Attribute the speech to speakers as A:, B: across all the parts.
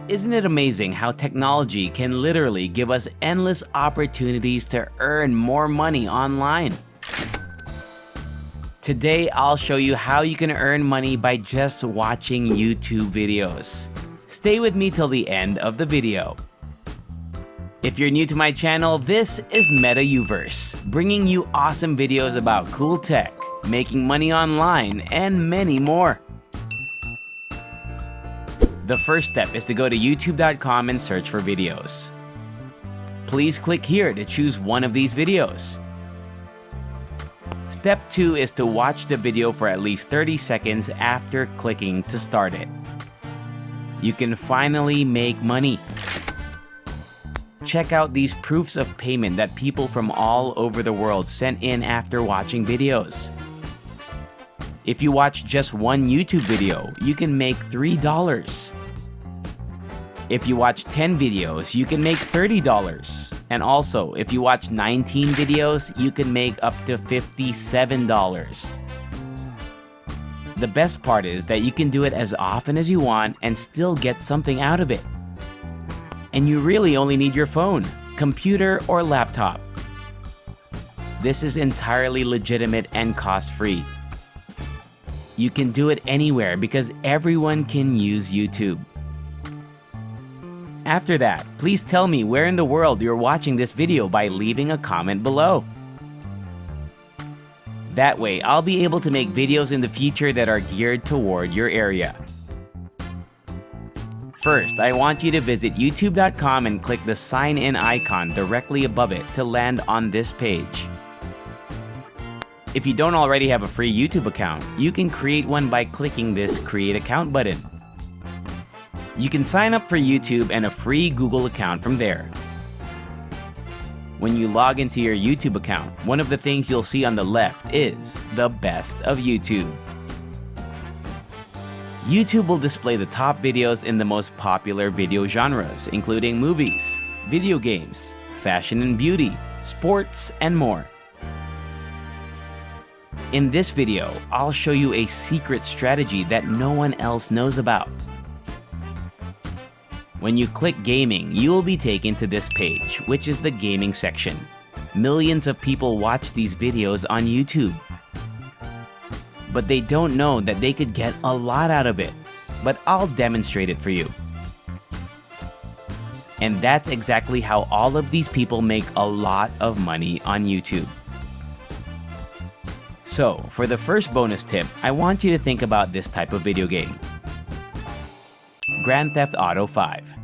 A: Isn't it amazing how technology can literally give us endless opportunities to earn more money online? Today, I'll show you how you can earn money by just watching YouTube videos. Stay with me till the end of the video. If you're new to my channel, this is MetaUverse, bringing you awesome videos about cool tech, making money online, and many more. The first step is to go to youtube.com and search for videos. Please click here to choose one of these videos. Step 2 is to watch the video for at least 30 seconds after clicking to start it. You can finally make money. Check out these proofs of payment that people from all over the world sent in after watching videos. If you watch just one YouTube video, you can make $3. If you watch 10 videos, you can make $30. And also, if you watch 19 videos, you can make up to $57. The best part is that you can do it as often as you want and still get something out of it. And you really only need your phone, computer, or laptop. This is entirely legitimate and cost-free. You can do it anywhere because everyone can use YouTube. After that, please tell me where in the world you're watching this video by leaving a comment below. That way, I'll be able to make videos in the future that are geared toward your area. First, I want you to visit youtube.com and click the sign in icon directly above it to land on this page. If you don't already have a free YouTube account, you can create one by clicking this Create Account button. You can sign up for YouTube and a free Google account from there. When you log into your YouTube account, one of the things you'll see on the left is the best of YouTube. YouTube will display the top videos in the most popular video genres, including movies, video games, fashion and beauty, sports, and more. In this video, I'll show you a secret strategy that no one else knows about. When you click gaming, you will be taken to this page, which is the gaming section. Millions of people watch these videos on YouTube. But they don't know that they could get a lot out of it. But I'll demonstrate it for you. And that's exactly how all of these people make a lot of money on YouTube. So, for the first bonus tip, I want you to think about this type of video game. Grand Theft Auto 5.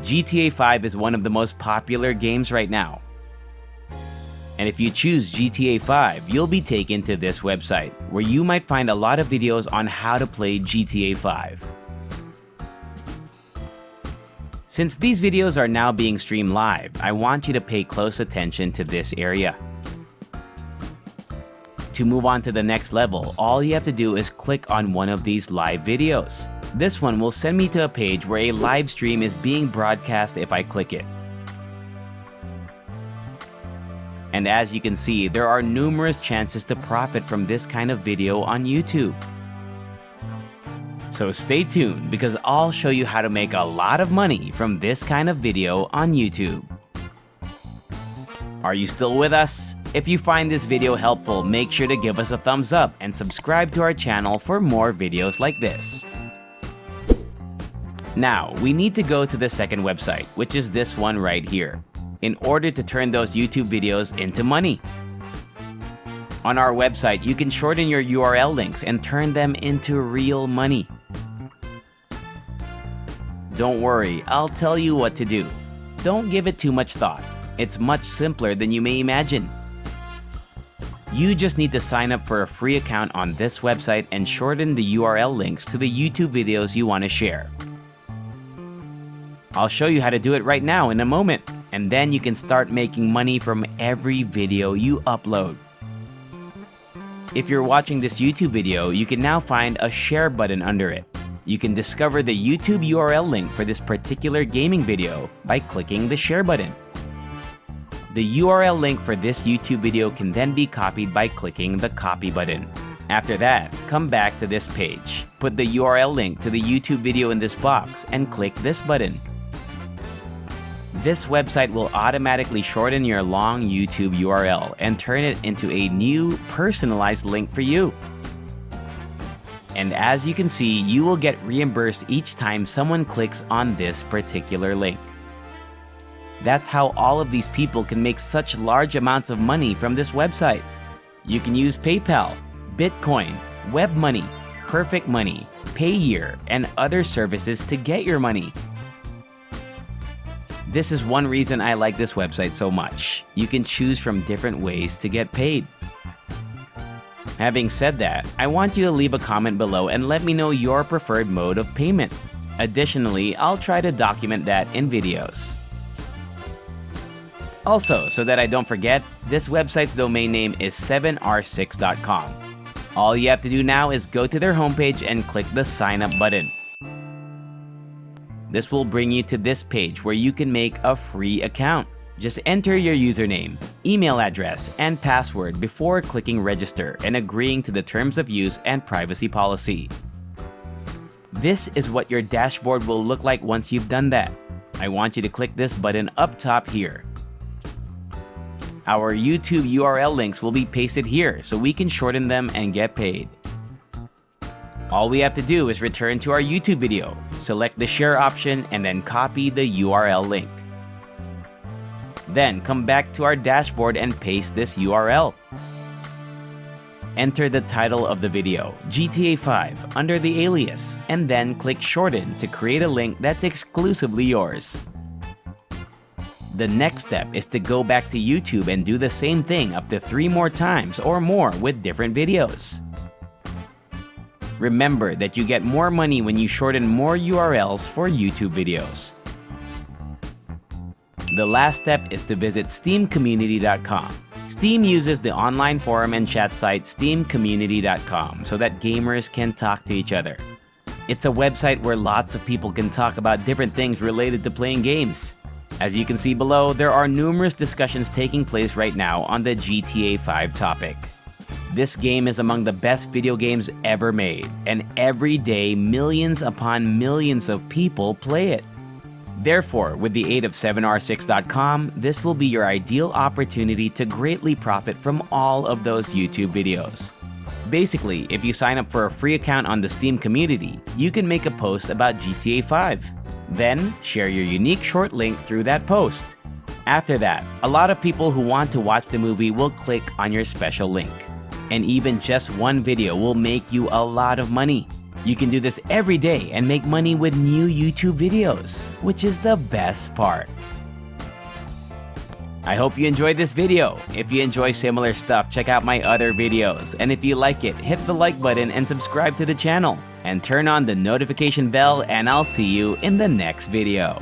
A: GTA 5 is one of the most popular games right now. And if you choose GTA 5, you'll be taken to this website, where you might find a lot of videos on how to play GTA 5. Since these videos are now being streamed live, I want you to pay close attention to this area. To move on to the next level, all you have to do is click on one of these live videos. This one will send me to a page where a live stream is being broadcast if I click it. And as you can see, there are numerous chances to profit from this kind of video on YouTube. So stay tuned because I'll show you how to make a lot of money from this kind of video on YouTube. Are you still with us? If you find this video helpful, make sure to give us a thumbs up and subscribe to our channel for more videos like this. Now, we need to go to the second website, which is this one right here, in order to turn those YouTube videos into money. On our website, you can shorten your URL links and turn them into real money. Don't worry, I'll tell you what to do. Don't give it too much thought. It's much simpler than you may imagine. You just need to sign up for a free account on this website and shorten the URL links to the YouTube videos you want to share. I'll show you how to do it right now in a moment, and then you can start making money from every video you upload. If you're watching this YouTube video, you can now find a share button under it. You can discover the YouTube URL link for this particular gaming video by clicking the share button. The URL link for this YouTube video can then be copied by clicking the copy button. After that, come back to this page. Put the URL link to the YouTube video in this box and click this button. This website will automatically shorten your long YouTube URL and turn it into a new personalized link for you. And as you can see, you will get reimbursed each time someone clicks on this particular link. That's how all of these people can make such large amounts of money from this website. You can use PayPal, Bitcoin, WebMoney, Perfect Money, Payeer, and other services to get your money. This is one reason I like this website so much. You can choose from different ways to get paid. Having said that, I want you to leave a comment below and let me know your preferred mode of payment. Additionally, I'll try to document that in videos. Also, so that I don't forget, this website's domain name is 7r6.com. All you have to do now is go to their homepage and click the sign up button. This will bring you to this page where you can make a free account. Just enter your username, email address, and password before clicking register and agreeing to the terms of use and privacy policy. This is what your dashboard will look like once you've done that. I want you to click this button up top here. Our YouTube URL links will be pasted here so we can shorten them and get paid. All we have to do is return to our YouTube video, select the share option, and then copy the URL link. Then come back to our dashboard and paste this URL. Enter the title of the video, GTA 5, under the alias, and then click Shorten to create a link that's exclusively yours. The next step is to go back to YouTube and do the same thing up to 3 more times or more with different videos. Remember that you get more money when you shorten more URLs for YouTube videos. The last step is to visit steamcommunity.com. Steam uses the online forum and chat site steamcommunity.com so that gamers can talk to each other. It's a website where lots of people can talk about different things related to playing games. As you can see below, there are numerous discussions taking place right now on the GTA 5 topic. This game is among the best video games ever made, and every day millions upon millions of people play it. Therefore, with the aid of 7r6.com, this will be your ideal opportunity to greatly profit from all of those YouTube videos. Basically, if you sign up for a free account on the Steam community, you can make a post about GTA 5. Then, share your unique short link through that post. After that, a lot of people who want to watch the movie will click on your special link. And even just one video will make you a lot of money. You can do this every day and make money with new YouTube videos, which is the best part. I hope you enjoyed this video. If you enjoy similar stuff, check out my other videos. And if you like it, hit the like button and subscribe to the channel. And turn on the notification bell, and I'll see you in the next video.